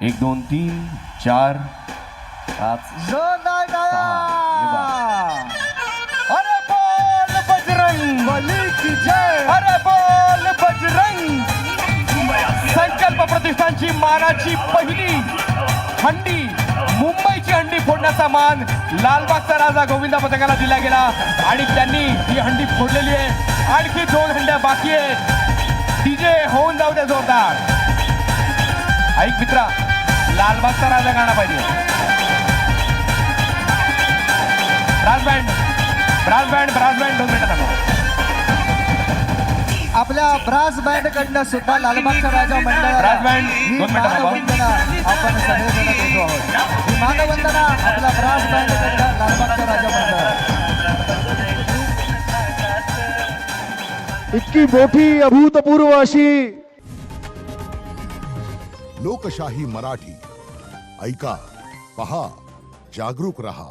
1 2 3 4 5 जोरदार टाळ्या! 6 अरे बोल बजरंग बली की जय! अरे बोल बजरंग संकल्प प्रतिष्ठानची मानाची पहिली हंडी मुंबईची हंडी फोडण्याचा मान लालबागचा राजा गोविंदा पथकाला दिला गेला आणि त्यांनी ही हंडी फोडलेली आहे. आणखी 2 हंड्या बाकी आहेत. डीजे होऊन जाऊ दे जोरदार. ऐक मित्रा, लालबागचा राजा गाणं पाहिजे. ब्रास बँड 2 मिनिटं थांबा. आपल्या ब्रास बँड कडनं सुद्धा लालबागचा राजा मंडळाला ब्रास बँड ही 2 मिनिटं थांबा. मानवंदना आपण सगळेजण देतो आहोत. ही मानवंदना आपल्या ब्रास बँड कडनं लालबागचा राजा मंडळ. इतकी मोठी अभूतपूर्व अशी लोकशाही मराठी ऐका, पहा, जागरूक रहा.